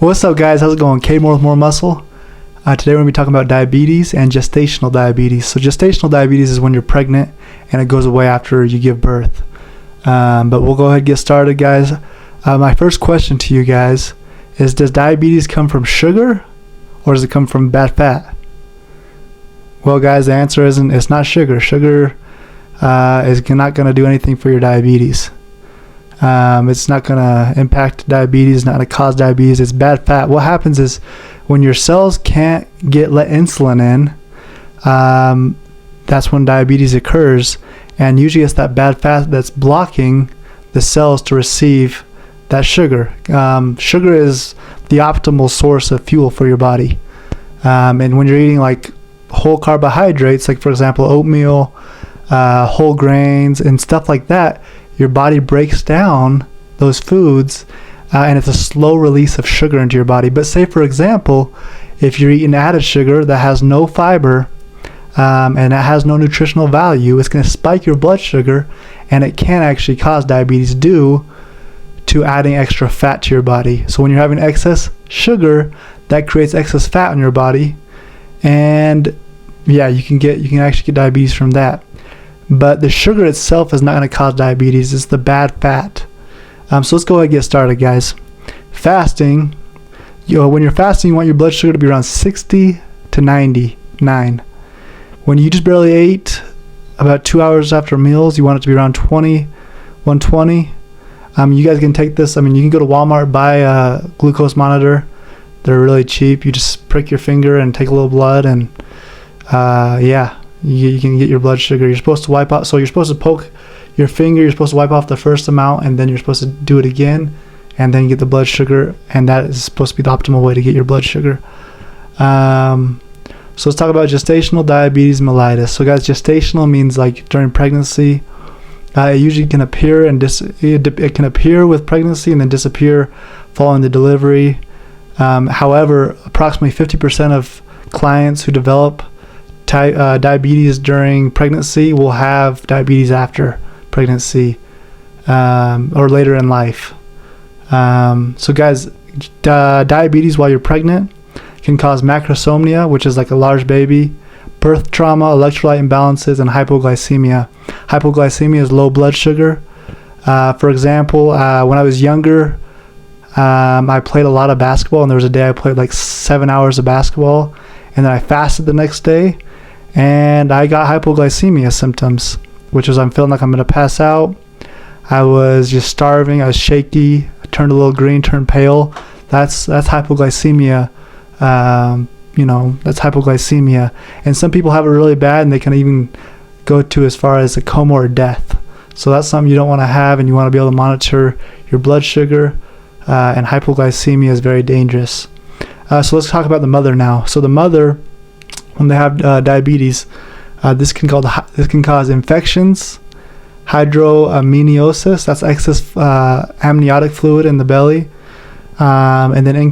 What's up, guys? How's it going? K Moore with More Muscle. Today we're going to be talking about diabetes and gestational diabetes. So gestational diabetes is when you're pregnant and it goes away after you give birth. But we'll go ahead and get started, guys. My first question to you guys is, does diabetes come from sugar or does it come from bad fat? Well, guys, the answer it's not sugar. Sugar is not going to do anything for your diabetes. It's not going to impact diabetes, it's not going to cause diabetes. It's bad fat. What happens is when your cells can't let insulin in, that's when diabetes occurs. And usually it's that bad fat that's blocking the cells to receive that sugar. Sugar is the optimal source of fuel for your body. And when you're eating like whole carbohydrates, like for example oatmeal, whole grains and stuff like that, your body breaks down those foods and it's a slow release of sugar into your body. But say for example, if you're eating added sugar that has no fiber and it has no nutritional value, it's going to spike your blood sugar and it can actually cause diabetes due to adding extra fat to your body. So when you're having excess sugar, that creates excess fat in your body, and yeah, you can actually get diabetes from that. But the sugar itself is not going to cause diabetes. It's the bad fat. So let's go ahead and get started, guys. Fasting. When you're fasting, you want your blood sugar to be around 60 to 99. When you just barely ate, about 2 hours after meals, you want it to be around 120. You guys can take this. You can go to Walmart, buy a glucose monitor. They're really cheap. You just prick your finger and take a little blood, and you can get your blood sugar. You're supposed to wipe out. So you're supposed to poke your finger. You're supposed to wipe off the first amount, and then you're supposed to do it again, and then you get the blood sugar. And that is supposed to be the optimal way to get your blood sugar. So let's talk about gestational diabetes mellitus. So guys, gestational means like during pregnancy. It usually can appear it can appear with pregnancy and then disappear following the delivery. However, approximately 50% of clients who develop diabetes during pregnancy will have diabetes after pregnancy or later in life. So guys, diabetes while you're pregnant can cause macrosomia, which is like a large baby, birth trauma, electrolyte imbalances, and hypoglycemia. Hypoglycemia is low blood sugar. For example, when I was younger, I played a lot of basketball, and there was a day I played like 7 hours of basketball, and then I fasted the next day, and I got hypoglycemia symptoms, which was I'm feeling like I'm going to pass out. I was just starving. I was shaky. I turned a little green, turned pale. That's hypoglycemia. That's hypoglycemia. And some people have it really bad, and they can even go to as far as a coma or death. So that's something you don't want to have, and you want to be able to monitor your blood sugar. And hypoglycemia is very dangerous. So let's talk about the mother now. So the mother, when they have diabetes, this can cause infections, hydroamniosis, that's excess amniotic fluid in the belly, and then the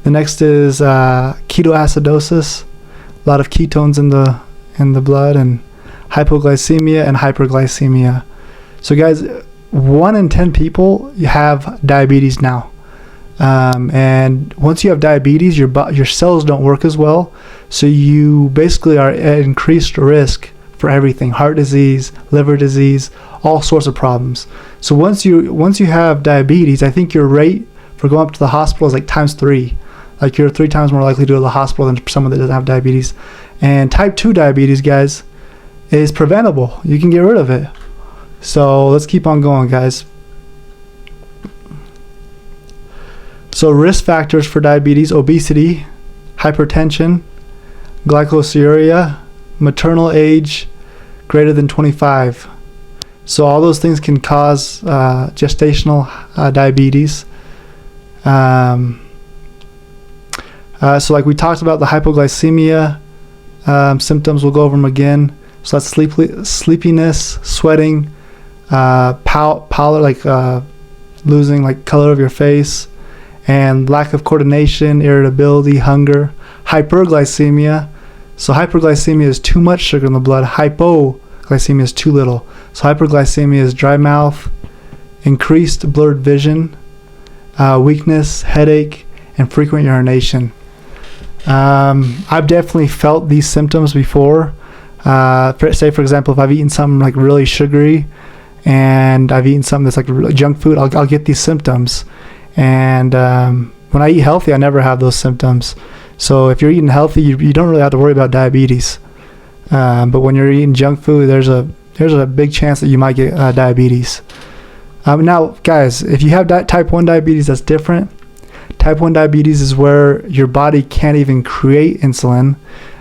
next is ketoacidosis, a lot of ketones in the blood, and hypoglycemia and hyperglycemia. So guys, 1 in 10 people have diabetes now. And once you have diabetes, your cells don't work as well, so you basically are at increased risk for everything: heart disease, liver disease, all sorts of problems. So once you have diabetes, I think your rate for going up to the hospital is like times 3. Like you're 3 times more likely to go to the hospital than someone that doesn't have diabetes. And type 2 diabetes, guys, is preventable. You can get rid of it. So let's keep on going, guys. So risk factors for diabetes: obesity, hypertension, glycosuria, maternal age greater than 25. So all those things can cause gestational diabetes. So like we talked about the hypoglycemia symptoms, we'll go over them again. So that's sleepiness, sweating, pallor, like losing like color of your face, and lack of coordination, irritability, hunger. Hyperglycemia. So hyperglycemia is too much sugar in the blood. Hypoglycemia is too little. So hyperglycemia is dry mouth, increased blurred vision, weakness, headache, and frequent urination. I've definitely felt these symptoms before. Say, for example, if I've eaten something like really sugary and I've eaten something that's like junk food, I'll get these symptoms. And when I eat healthy, I never have those symptoms. So if you're eating healthy, you don't really have to worry about diabetes. But when you're eating junk food, there's a big chance that you might get diabetes. Now, guys, if you have type 1 diabetes, that's different. Type 1 diabetes is where your body can't even create insulin.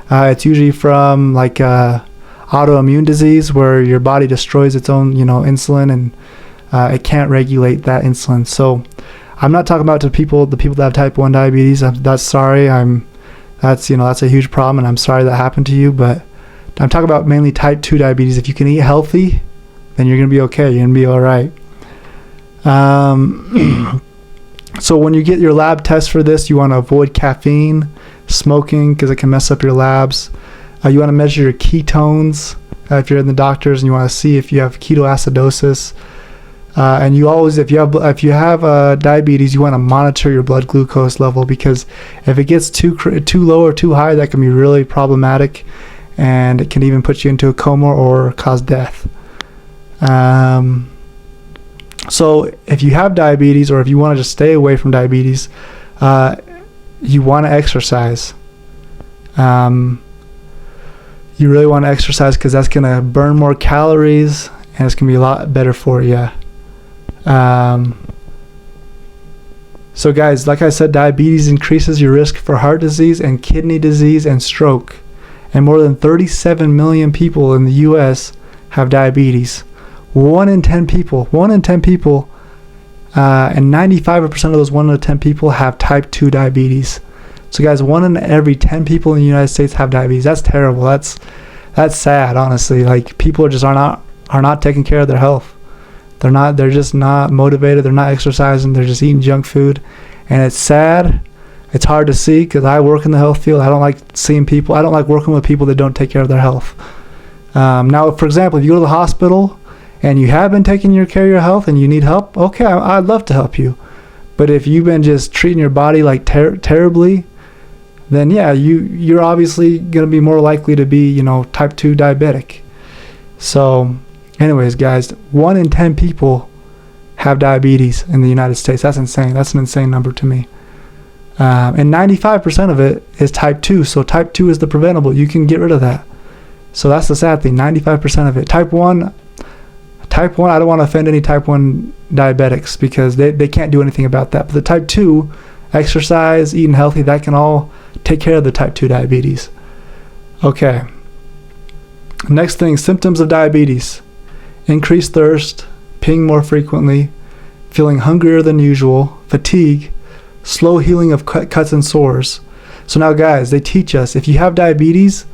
It's usually from like autoimmune disease where your body destroys its own, insulin, and it can't regulate that insulin. So I'm not talking about the people that have type 1 diabetes. That's a huge problem, and I'm sorry that happened to you. But I'm talking about mainly type 2 diabetes. If you can eat healthy, then you're gonna be okay. You're gonna be all right. So when you get your lab test for this, you want to avoid caffeine, smoking, because it can mess up your labs. You want to measure your ketones if you're in the doctors, and you want to see if you have ketoacidosis. And you always, if you have diabetes, you want to monitor your blood glucose level, because if it gets too low or too high, that can be really problematic, and it can even put you into a coma or cause death. So if you have diabetes, or if you want to just stay away from diabetes, you want to exercise. You really want to exercise, because that's going to burn more calories, and it's going to be a lot better for you. So guys, like I said, diabetes increases your risk for heart disease and kidney disease and stroke. And more than 37 million people in the US have diabetes. 1 in 10 people, and 95% of those 1 in 10 people have type 2 diabetes. So guys, 1 in every 10 people in the United States have diabetes. That's terrible. That's sad, honestly. Like, people just are not taking care of their health. They're just not motivated. They're not exercising. They're just eating junk food. And it's sad. It's hard to see, because I work in the health field. I don't like seeing people. I don't like working with people that don't take care of their health. Now, for example, if you go to the hospital and you have been taking care of your health and you need help, okay, I'd love to help you. But if you've been just treating your body like terribly, then yeah, you're obviously going to be more likely to be, type 2 diabetic. So anyways, guys, 1 in 10 people have diabetes in the United States. That's insane. That's an insane number to me. And 95% of it is type 2. So type 2 is the preventable. You can get rid of that. So that's the sad thing. 95% of it. Type 1, I don't want to offend any type 1 diabetics, because they can't do anything about that. But the type 2, exercise, eating healthy, that can all take care of the type 2 diabetes. Okay. Next thing, symptoms of diabetes. Increased thirst, peeing more frequently, feeling hungrier than usual, fatigue, slow healing of cuts and sores. So now, guys, they teach us, if you have diabetes,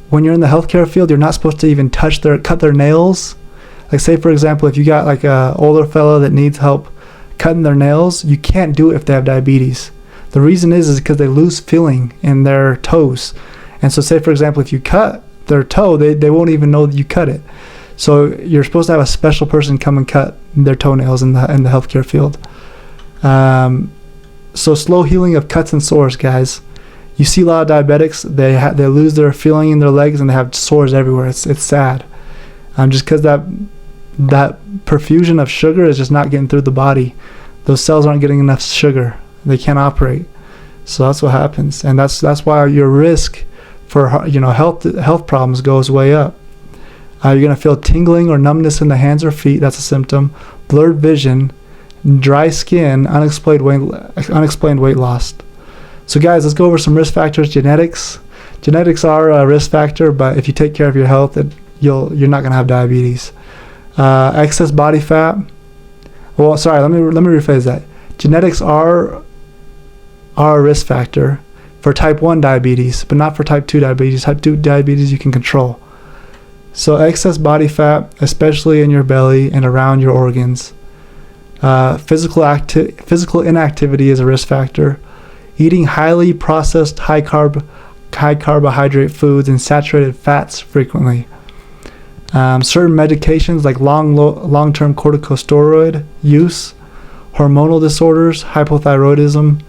when you're in the healthcare field, you're not supposed to even cut their nails. Like, say, for example, if you got like a older fella that needs help cutting their nails, you can't do it if they have diabetes. The reason is because they lose feeling in their toes. And so, say, for example, if you cut their toe, they won't even know that you cut it. So you're supposed to have a special person come and cut their toenails in the healthcare field. So slow healing of cuts and sores, guys. You see a lot of diabetics, they lose their feeling in their legs and they have sores everywhere. It's sad. Just because that perfusion of sugar is just not getting through the body. Those cells aren't getting enough sugar. They can't operate. So that's what happens, and that's why your risk for health problems goes way up. You're gonna feel tingling or numbness in the hands or feet. That's a symptom. Blurred vision, dry skin, unexplained weight loss. So guys, let's go over some risk factors. Genetics are a risk factor, but if you take care of your health, you're not gonna have diabetes. Excess body fat. Well, sorry, let me rephrase that. Genetics are a risk factor for type 1 diabetes, but not for type 2 diabetes. Type 2 diabetes you can control. So excess body fat, especially in your belly and around your organs. Physical inactivity is a risk factor. Eating highly processed, high carbohydrate foods and saturated fats frequently. Certain medications like long-term corticosteroid use, hormonal disorders, hypothyroidism,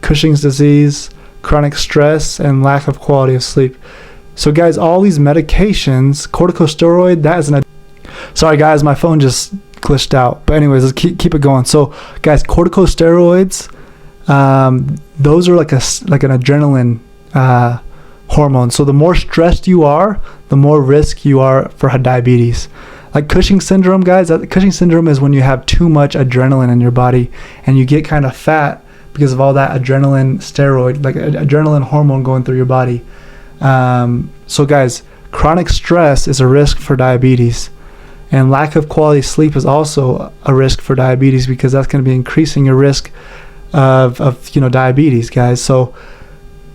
Cushing's disease, chronic stress, and lack of quality of sleep. So guys, all these medications, corticosteroid, that is sorry guys, my phone just glitched out. But anyways, let's keep it going. So guys, corticosteroids, those are like an adrenaline hormone. So the more stressed you are, the more risk you are for diabetes. Like Cushing's syndrome, guys, Cushing's syndrome is when you have too much adrenaline in your body and you get kind of fat because of all that adrenaline steroid, like adrenaline hormone going through your body. So guys, chronic stress is a risk for diabetes, and lack of quality sleep is also a risk for diabetes, because that's going to be increasing your risk of diabetes, guys. So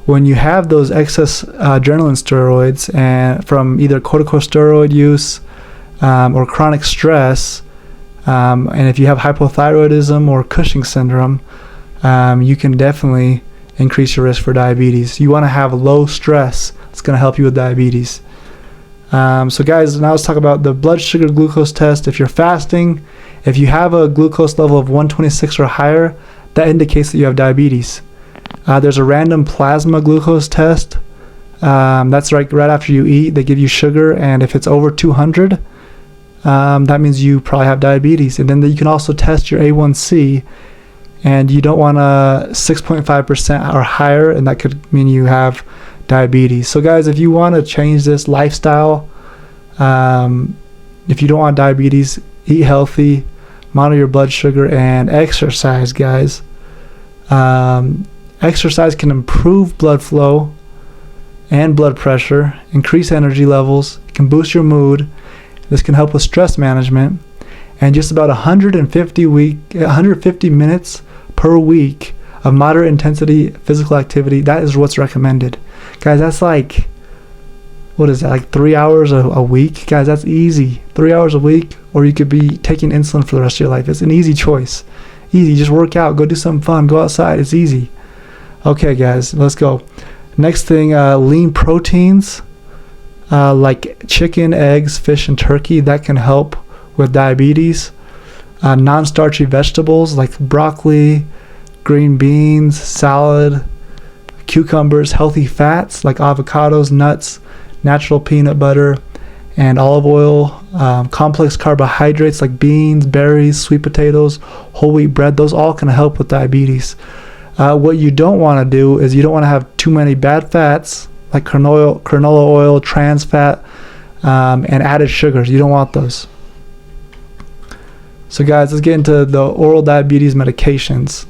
when you have those excess adrenaline steroids and from either corticosteroid use or chronic stress, and if you have hypothyroidism or Cushing's syndrome, you can definitely increase your risk for diabetes. You want to have low stress. It's going to help you with diabetes. So guys, now let's talk about the blood sugar glucose test. If you're fasting, if you have a glucose level of 126 or higher, that indicates that you have diabetes. There's a random plasma glucose test. That's right after you eat. They give you sugar, and if it's over 200, that means you probably have diabetes. And then you can also test your A1C, and you don't want a 6.5% or higher, and that could mean you have diabetes. So guys, if you want to change this lifestyle, if you don't want diabetes, eat healthy, monitor your blood sugar, and exercise, guys. Exercise can improve blood flow and blood pressure, increase energy levels, it can boost your mood. This can help with stress management, and just about 150 minutes per week of moderate intensity physical activity, that is what's recommended. Guys, that's like, what is that, like 3 hours a week? Guys, that's easy. 3 hours a week, or you could be taking insulin for the rest of your life. It's an easy choice. Easy, just work out, go do something fun, go outside, it's easy. Okay guys, let's go. Next thing, lean proteins like chicken, eggs, fish, and turkey, that can help with diabetes. Non-starchy vegetables like broccoli, green beans, salad, cucumbers, healthy fats like avocados, nuts, natural peanut butter, and olive oil, complex carbohydrates like beans, berries, sweet potatoes, whole wheat bread, those all can help with diabetes. What you don't want to do is you don't want to have too many bad fats like canola oil, trans fat, and added sugars. You don't want those. So guys, let's get into the oral diabetes medications.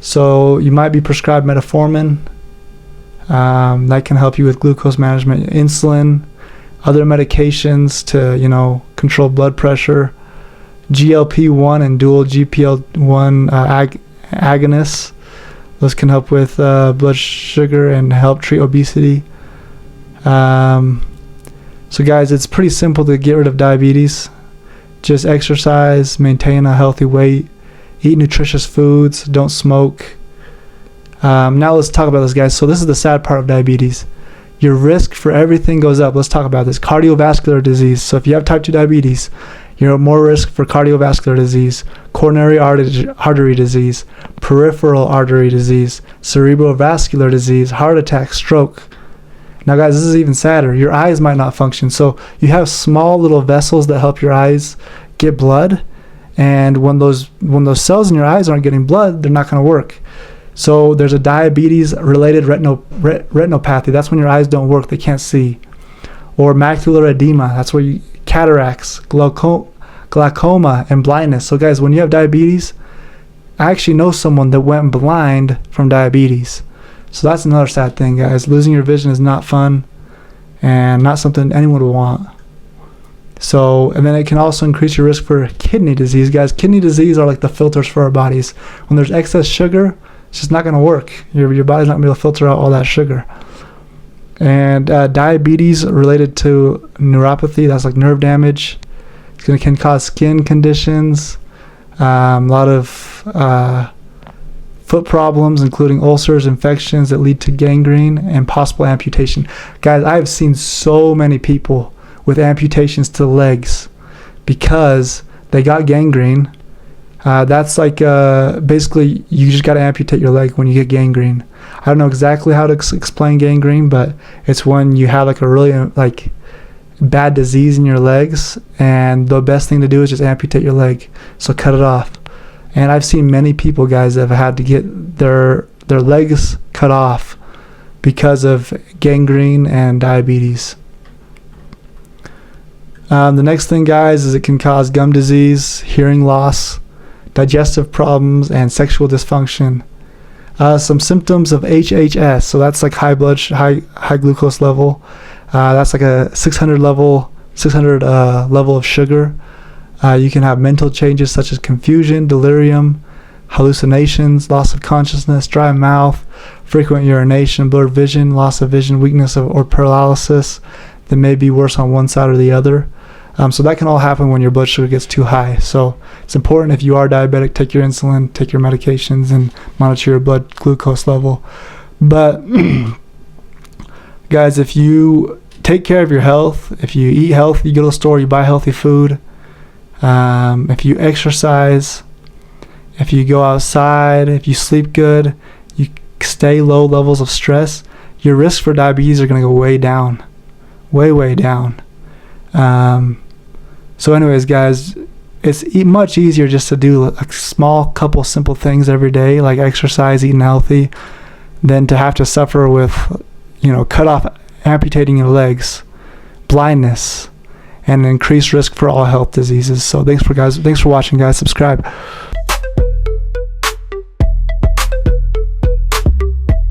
So you might be prescribed metformin. That can help you with glucose management, insulin, other medications to, control blood pressure, GLP-1 and dual GPL-1 agonists. Those can help with blood sugar and help treat obesity. So guys, it's pretty simple to get rid of diabetes. Just exercise, maintain a healthy weight, eat nutritious foods, don't smoke. Now let's talk about this, guys. So this is the sad part of diabetes. Your risk for everything goes up. Let's talk about this. Cardiovascular disease. So if you have type 2 diabetes, you're at more risk for cardiovascular disease, coronary artery disease, peripheral artery disease, cerebrovascular disease, heart attack, stroke. Now guys, this is even sadder. Your eyes might not function. So you have small little vessels that help your eyes get blood, and when those cells in your eyes aren't getting blood, they're not going to work. So there's a diabetes related retinopathy. That's when your eyes don't work, they can't see. Or macular edema, that's where cataracts, glaucoma, and blindness. So guys, when you have diabetes, I actually know someone that went blind from diabetes. So that's another sad thing, guys. Losing your vision is not fun and not something anyone would want. So, and then it can also increase your risk for kidney disease. Guys, kidney disease are like the filters for our bodies. When there's excess sugar, it's just not going to work. Your body's not going to be able to filter out all that sugar. And diabetes related to neuropathy, that's like nerve damage. It can cause skin conditions, a lot of foot problems, including ulcers, infections that lead to gangrene, and possible amputation. Guys, I've seen so many people with amputations to legs because they got gangrene, That's like basically you just got to amputate your leg when you get gangrene. I don't know exactly how to explain gangrene, but it's when you have like a really like bad disease in your legs, and the best thing to do is just amputate your leg. So cut it off. And I've seen many people, guys, that have had to get their legs cut off because of gangrene and diabetes. The next thing, guys, is it can cause gum disease, hearing loss, digestive problems, and sexual dysfunction. Some symptoms of HHS, so that's like high glucose level. That's like a 600 level of sugar. You can have mental changes such as confusion, delirium, hallucinations, loss of consciousness, dry mouth, frequent urination, blurred vision, loss of vision, weakness or paralysis that may be worse on one side or the other. So that can all happen when your blood sugar gets too high. So it's important, if you are diabetic, take your insulin, take your medications, and monitor your blood glucose level. But guys, if you take care of your health, if you eat healthy, you go to the store, you buy healthy food, if you exercise, if you go outside, if you sleep good, you stay low levels of stress, your risk for diabetes are going to go way down. Way down. So anyways, guys, it's much easier just to do a small couple simple things every day, like exercise, eating healthy, than to have to suffer with, cut off, amputating your legs, blindness, and increased risk for all health diseases. So thanks for watching, guys. Subscribe.